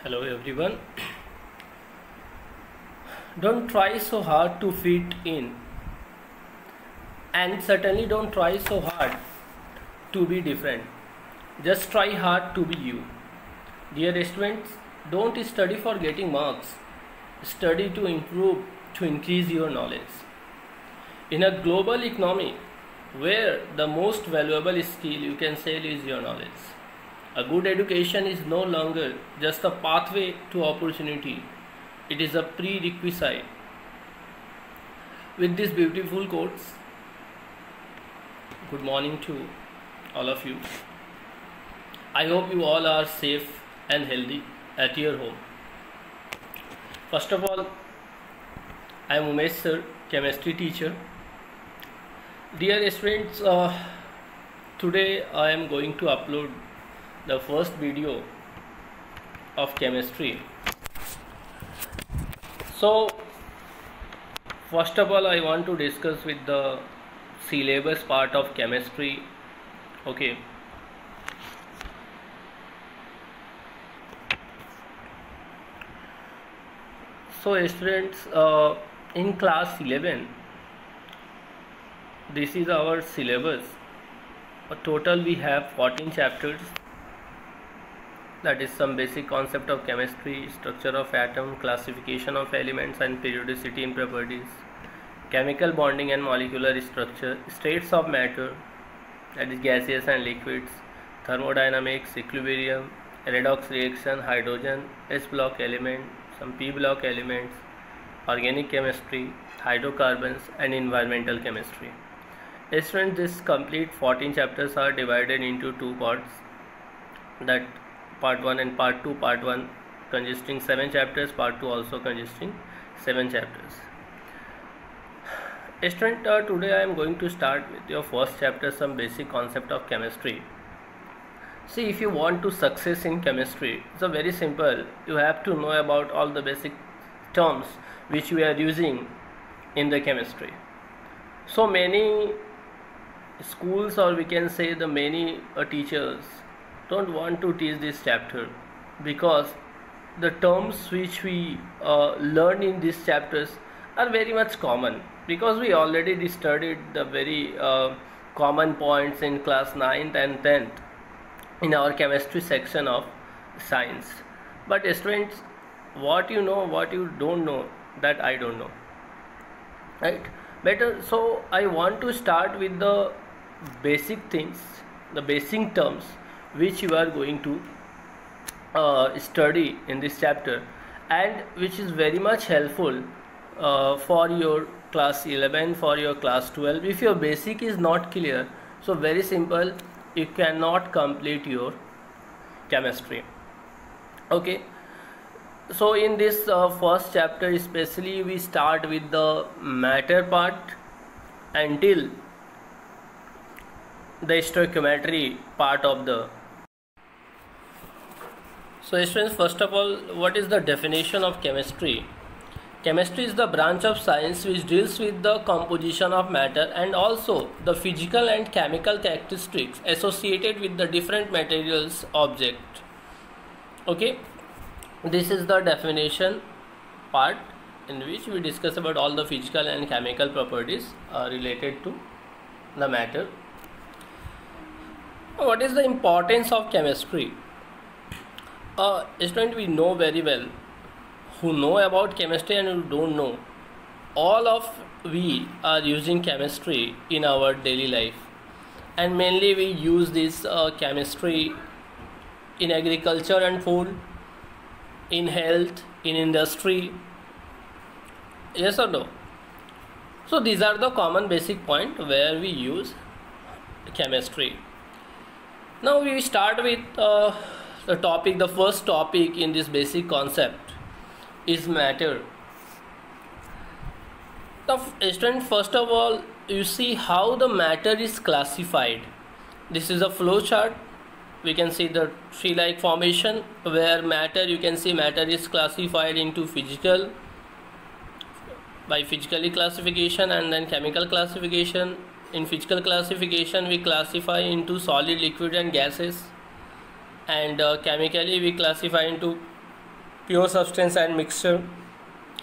Hello everyone. Don't try so hard to fit in, and certainly don't try so hard to be different. Just try hard to be you. Dear students, don't study for getting marks. Study to improve, to increase your knowledge. In a global economy where the most valuable skill you can sell is your knowledge, a good education is no longer just a pathway to opportunity, it is a prerequisite. With these beautiful quotes, good morning to all of you. I hope you all are safe and healthy at your home. First of all, I am Umesh sir, chemistry teacher. Dear students, today I am going to upload the first video of chemistry. So first of all, I want to discuss with the syllabus part of chemistry. Okay. So students, in class 11, this is our syllabus. Total we have 14 chapters. That is some basic concept of chemistry, structure of atom, classification of elements and periodicity in properties, chemical bonding and molecular structure, states of matter, that is gaseous and liquids, thermodynamics, equilibrium, redox reaction, hydrogen, S block element, some P block elements, organic chemistry, hydrocarbons and environmental chemistry. Students, this complete 14 chapters are divided into two parts, that part 1 and part 2. Part 1 consisting 7 chapters, part 2 also consisting 7 chapters. Student, today I am going to start with your first chapter, some basic concept of chemistry. See, if you want to success in chemistry, it's a very simple. You have to know about all the basic terms which we are using in the chemistry. So many schools, or we can say the many teachers, don't want to teach this chapter because the terms which we learn in these chapters are very much common, because we already studied the very common points in class 9th and 10th in our chemistry section of science. But students, what you know, what you don't know, that I don't know, right? Better. So I want to start with the basic things, the basic terms which you are going to study in this chapter, and which is very much helpful for your class 11, for your class 12. If your basic is not clear, so very simple, you cannot complete your chemistry. Okay. So in this first chapter especially, we start with the matter part until the stoichiometry part of the. So students, first of all, what is the definition of chemistry? Chemistry is the branch of science which deals with the composition of matter and also the physical and chemical characteristics associated with the different materials object. Okay, this is the definition part in which we discuss about all the physical and chemical properties related to the matter. What is the importance of chemistry? Student, we know very well, who know about chemistry and who don't know, all of we are using chemistry in our daily life, and mainly we use this chemistry in agriculture and food, in health, in industry. Yes or no? So these are the common basic point where we use chemistry. Now we start with the topic. The first topic in this basic concept is matter. Now student, first of all, you see how the matter is classified. This is a flow chart. We can see the tree-like formation where matter, you can see matter is classified into physical, by physically classification, and then chemical classification. In physical classification, we classify into solid, liquid and gases, and chemically we classify into pure substance and mixture.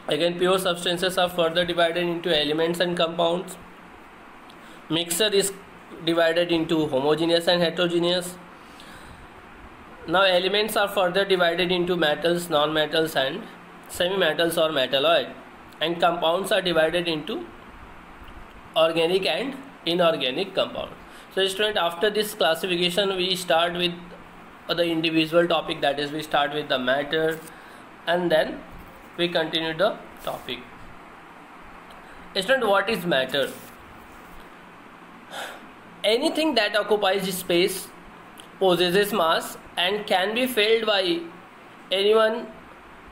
Again, pure substances are further divided into elements and compounds. Mixture is divided into homogeneous and heterogeneous. Now elements are further divided into metals, non-metals and semi-metals or metalloid, and compounds are divided into organic and inorganic compounds. So student, after this classification we start with the individual topic, that is we start with the matter and then we continue the topic. Student, what is matter? Anything that occupies space, possesses mass and can be felt by anyone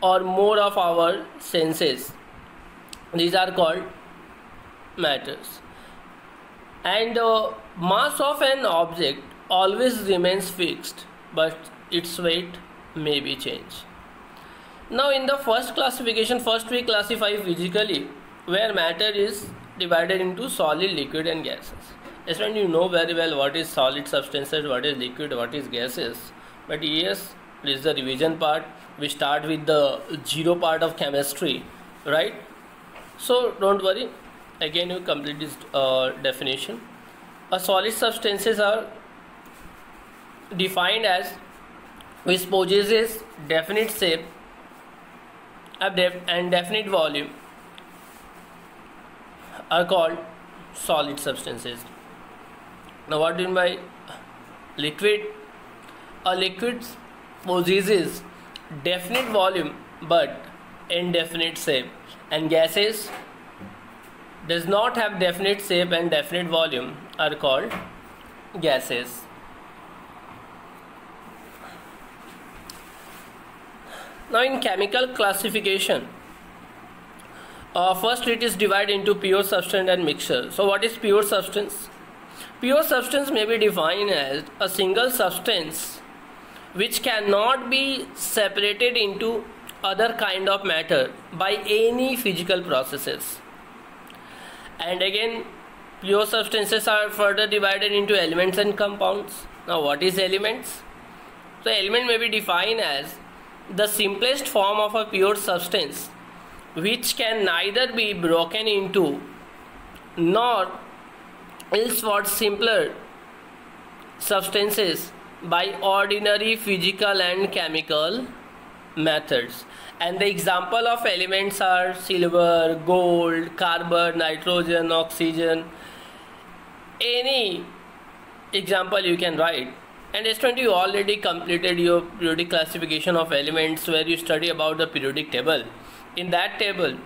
or more of our senses, these are called matters. And mass of an object always remains fixed, but its weight may be changed. Now in the first classification, first we classify physically, where matter is divided into solid, liquid and gases. Yes, when you know very well what is solid substances, what is liquid, what is gases, but yes, this is the revision part. We start with the zero part of chemistry, right? So don't worry, again you complete this definition. A solid substances are defined as which possesses definite shape and definite volume are called solid substances. Now what do you mean by liquid? A liquid possesses definite volume but indefinite shape, and gases does not have definite shape and definite volume are called gases. Now in chemical classification, first it is divided into pure substance and mixture. So what is pure substance? Pure substance may be defined as a single substance which cannot be separated into other kind of matter by any physical processes. And again, pure substances are further divided into elements and compounds. Now what is elements? So element may be defined as the simplest form of a pure substance which can neither be broken into nor else what simpler substances by ordinary physical and chemical methods. And the example of elements are silver, gold, carbon, nitrogen, oxygen. Any example you can write. And student, you already completed your periodic classification of elements where you study about the periodic table. In that table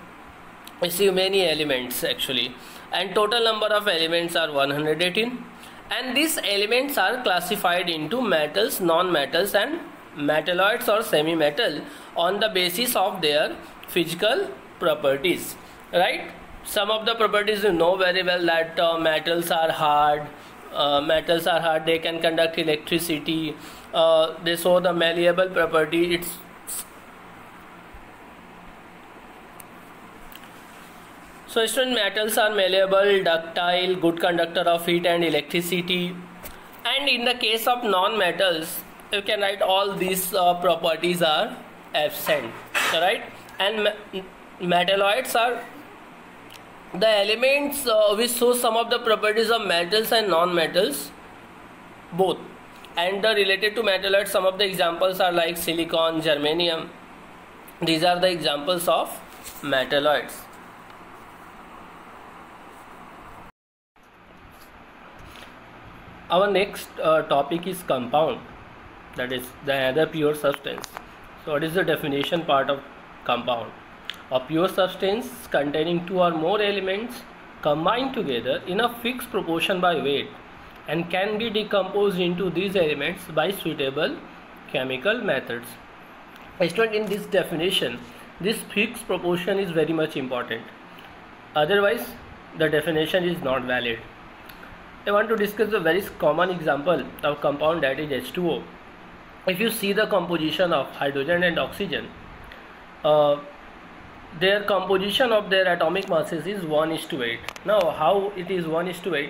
you see many elements actually, and total number of elements are 118, and these elements are classified into metals, non-metals and metalloids or semi-metal on the basis of their physical properties, right? Some of the properties you know very well, that metals are hard, they can conduct electricity, they show the malleable property. So student, metals are malleable, ductile, good conductor of heat and electricity. And in the case of non-metals, you can write all these properties are absent, right? And metalloids are the elements which show some of the properties of metals and non-metals both. And related to metalloids, some of the examples are like silicon, germanium. These are the examples of metalloids. Our next topic is compound, that is the other pure substance. So what is the definition part of compound? A pure substance containing two or more elements combined together in a fixed proportion by weight and can be decomposed into these elements by suitable chemical methods. Student, in this definition, this fixed proportion is very much important. Otherwise, the definition is not valid. I want to discuss a very common example of compound, that is H2O. If you see the composition of hydrogen and oxygen, their composition of their atomic masses is 1:8. Now how it is 1:8?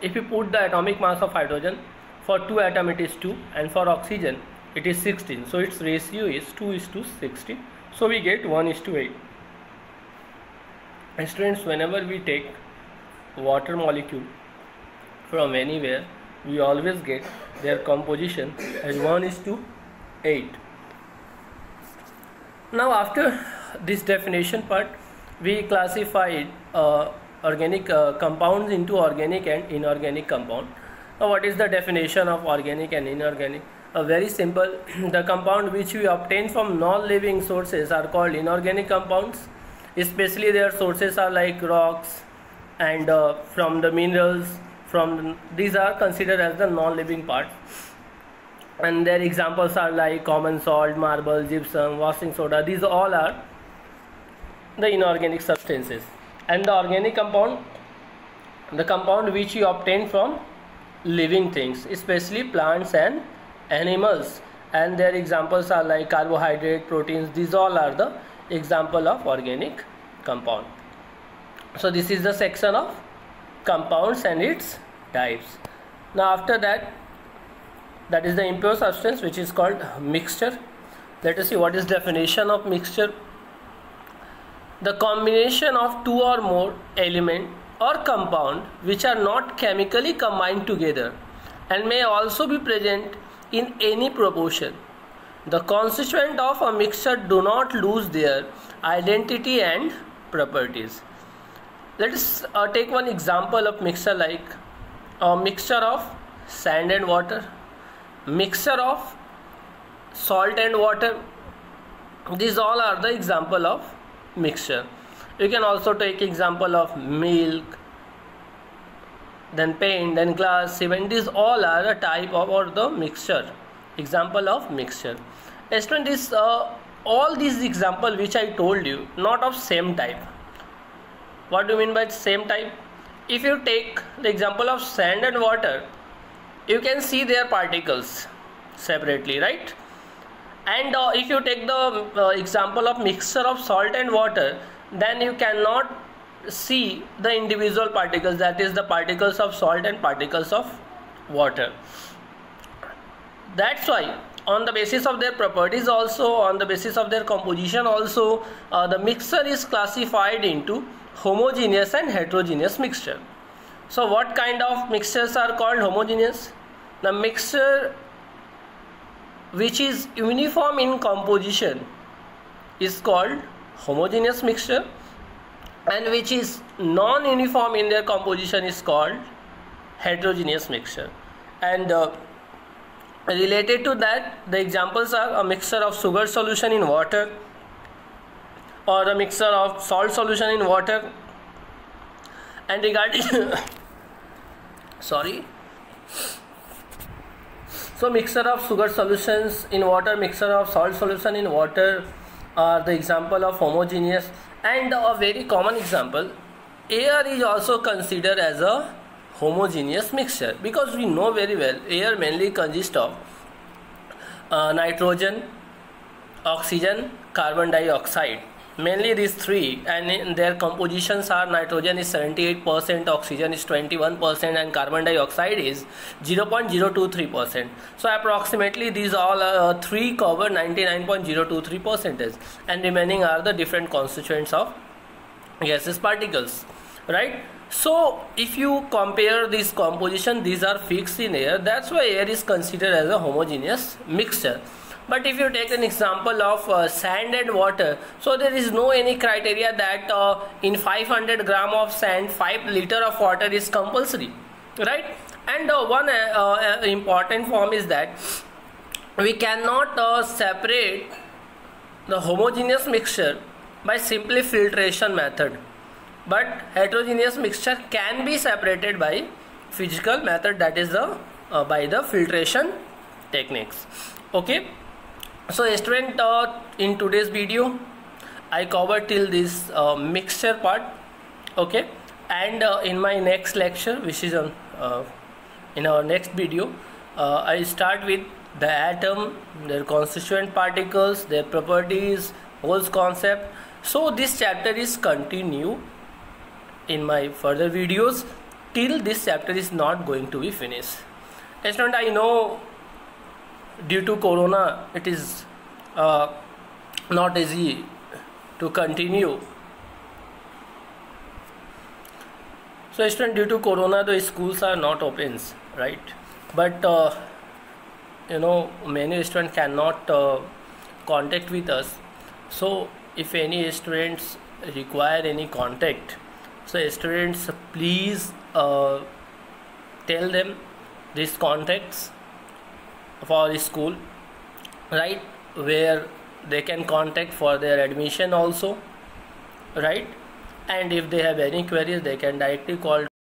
If you put the atomic mass of hydrogen, for 2 atoms it is 2, and for oxygen it is 16, so its ratio is 2:16, so we get 1:8. And students, whenever we take water molecule from anywhere, we always get their composition as 1:8. Now after this definition part, we classified organic compounds into organic and inorganic compound. Now what is the definition of organic and inorganic? Very simple. The compound which we obtain from non-living sources are called inorganic compounds, especially their sources are like rocks and from the minerals, these are considered as the non-living parts, and their examples are like common salt, marble, gypsum, washing soda. These all are the inorganic substances. And the organic compound, the compound which we obtain from living things, especially plants and animals, and their examples are like carbohydrate, proteins. These all are the example of organic compound. So this is the section of compounds and its types. Now after that is the impure substance, which is called mixture. Let us see what is definition of mixture. The combination of two or more element or compound which are not chemically combined together and may also be present in any proportion. The constituent of a mixture do not lose their identity and properties. Let us take one example of mixture, like a mixture of sand and water, mixture of salt and water. These all are the example of mixture. You can also take example of milk, then paint, then glass, cement. These all are a type of or the mixture, example of mixture. Student, this all these example which I told you, not of same type. What do you mean by same type? If you take the example of sand and water, you can see their particles separately, right? And if you take the example of mixture of salt and water, then you cannot see the individual particles, that is the particles of salt and particles of water. That's why on the basis of their properties also, on the basis of their composition also, the mixture is classified into homogeneous and heterogeneous mixture. So what kind of mixtures are called homogeneous? The mixture which is uniform in composition is called homogeneous mixture, and which is non-uniform in their composition is called heterogeneous mixture. And related to that, the examples are a mixture of sugar solution in water, or a mixture of salt solution in water. And regarding so mixture of sugar solutions in water, mixture of salt solution in water are the example of homogeneous. And a very common example, air is also considered as a homogeneous mixture, because we know very well air mainly consists of nitrogen, oxygen, carbon dioxide, mainly these three, and in their compositions are nitrogen is 78%, oxygen is 21%, and carbon dioxide is 0.023%. So approximately these all three cover 99.023%, and remaining are the different constituents of gaseous particles, right? So if you compare this composition, these are fixed in air. That's why air is considered as a homogeneous mixture. But if you take an example of sand and water, so there is no any criteria that in 500 gram of sand 5 liter of water is compulsory, right? And one important form is that we cannot separate the homogeneous mixture by simply filtration method, but heterogeneous mixture can be separated by physical method, that is the by the filtration techniques. Okay. So student, in today's video I covered till this mixture part, okay, and in my next lecture, which is on in our next video, I start with the atom, their constituent particles, their properties, whole concept. So this chapter is continue in my further videos till this chapter is not going to be finished. Student, I know due to corona it is not easy to continue. So student, due to corona the schools are not opens, right? But many students cannot contact with us. So if any students require any contact, so students please tell them these contacts for school, right, where they can contact for their admission also, right? And if they have any queries they can directly call